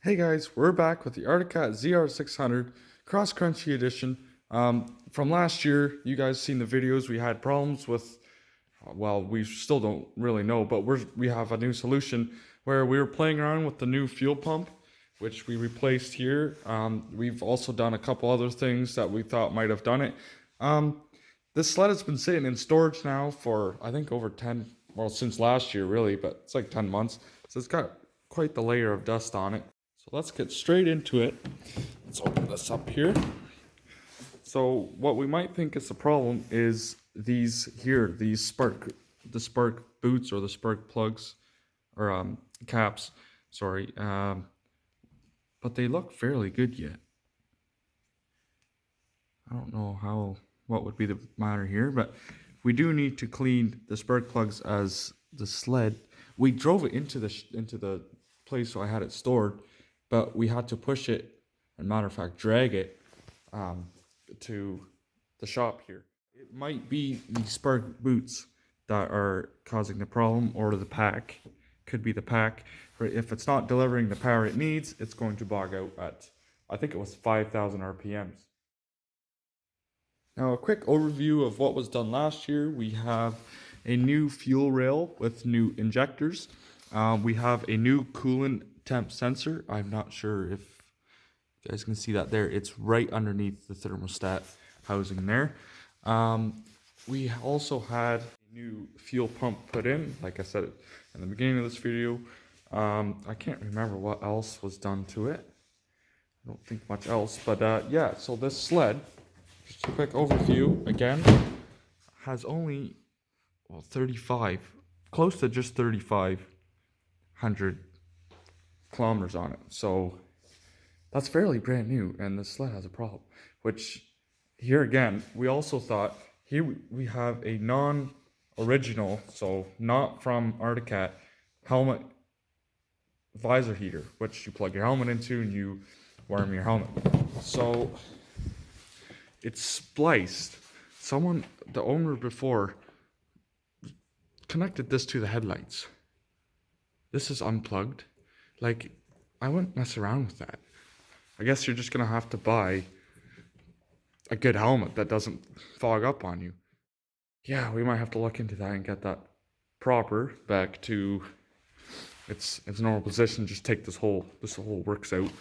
Hey guys, we're back with the Articat ZR600 Cross Crunchy Edition. From last year, you guys seen the videos. We had problems with, well, we still don't really know, but we have a new solution where we were playing around with the new fuel pump, which we replaced here. We've also done a couple other things that we thought might have done it. This sled has been sitting in storage now for I think over 10, well, since last year really, but it's like 10 months. So it's got quite the layer of dust on it. So let's get straight into it. Let's open this up here. So what we might think is the problem is these here, the spark boots or the spark plugs or caps, sorry. But they look fairly good yet. I don't know what would be the matter here, but we do need to clean the spark plugs as the sled. We drove it into the place where I had it stored, but we had to push it, and matter of fact, drag it to the shop here. It might be the spark boots that are causing the problem, or the pack. Could be the pack. If it's not delivering the power it needs, it's going to bog out at, I think it was 5,000 RPMs. Now, a quick overview of what was done last year. We have a new fuel rail with new injectors. We have a new coolant temp sensor. I'm not sure if you guys can see that there. It's right underneath the thermostat housing there. We also had a new fuel pump put in, like I said in the beginning of this video. I can't remember what else was done to it. I don't think much else, but yeah, so this sled, just a quick overview, again, has only, well, 35, close to just 3,500 kilometers on it. So that's fairly brand new, and the sled has a problem, which here again, we also thought, here we have a non-original, so not from Articat, helmet visor heater, which you plug your helmet into and you warm your helmet. So it's spliced. Someone, the owner before, connected this to the headlights. This is unplugged. Like, I wouldn't mess around with that. I guess you're just gonna have to buy a good helmet that doesn't fog up on you. Yeah, we might have to look into that and get that proper back to its normal position. Just take this whole works out.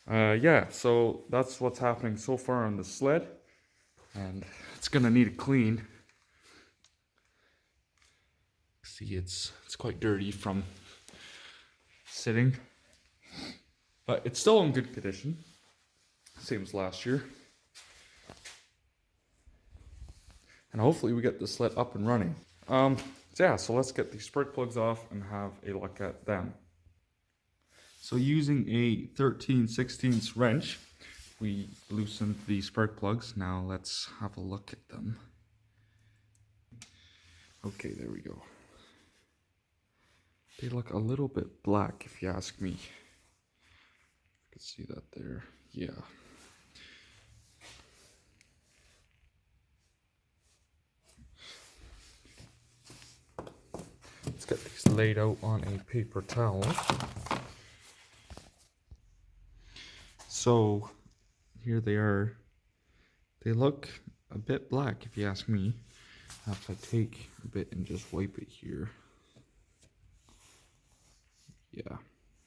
Yeah, so that's what's happening so far on the sled, and it's gonna need a clean. See, it's quite dirty from sitting, but it's still in good condition, same as last year. And hopefully we get the sled up and running. Yeah, so let's get these spark plugs off and have a look at them. So using a 13/16 wrench, we loosened the spark plugs. Now let's have a look at them. Okay, there we go. They look a little bit black, if you ask me. You can see that there. Yeah. Let's get these laid out on a paper towel. So here they are. They look a bit black, if you ask me. I have to take a bit and just wipe it here. Yeah,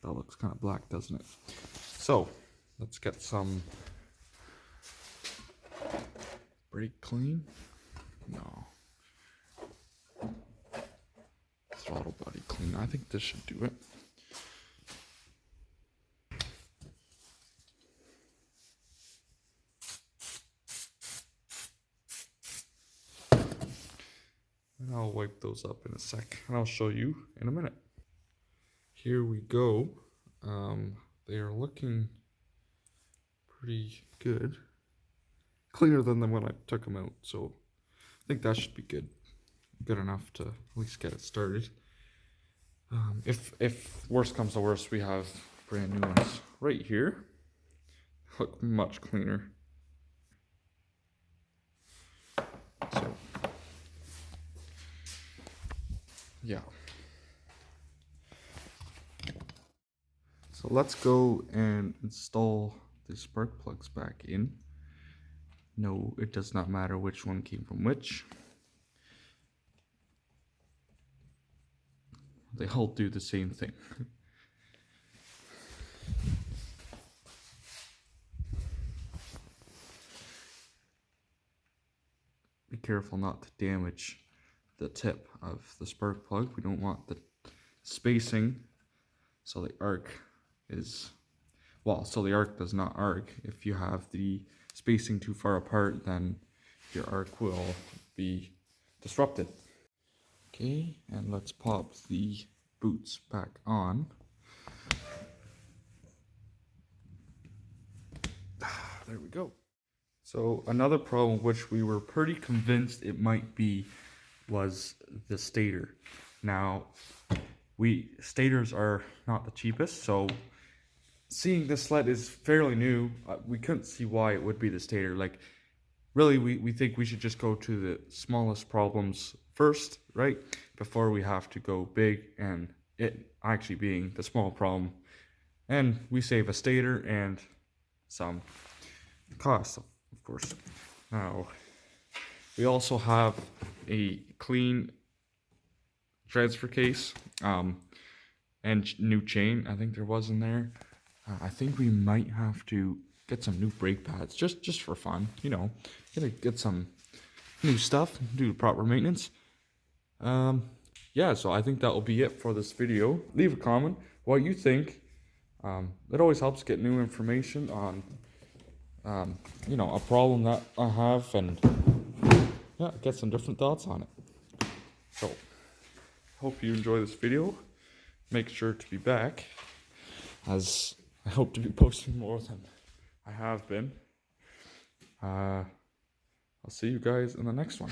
that looks kind of black, doesn't it? So let's get some brake clean. No. Throttle body clean. I think this should do it. And I'll wipe those up in a sec, and I'll show you in a minute. Here we go. They are looking pretty good. Cleaner than when I took them out, so I think that should be good. Good enough to at least get it started. If worst comes to worst, we have brand new ones right here. Look much cleaner. So yeah. So let's go and install the spark plugs back in. No, it does not matter which one came from which. They all do the same thing. Be careful not to damage the tip of the spark plug. We don't want the spacing so the arc is, well, so the arc does not arc. If you have the spacing too far apart, then your arc will be disrupted. Okay, and let's pop the boots back on. There we go. So another problem which we were pretty convinced it might be was the stator. Now, stators are not the cheapest, so seeing this sled is fairly new, we couldn't see why it would be the stator. Like, really, we think we should just go to the smallest problems first, right? Before we have to go big, and it actually being the small problem. And we save a stator and some cost, of course. Now, we also have a clean transfer case and new chain. I think there was in there. I think we might have to get some new brake pads just for fun, you know, gonna get some new stuff, do proper maintenance. Yeah, so I think that will be it for this video. Leave a comment what you think. It always helps get new information on you know, a problem that I have, and yeah, get some different thoughts on it. So hope you enjoy this video. Make sure to be back, as I hope to be posting more than I have been. I'll see you guys in the next one.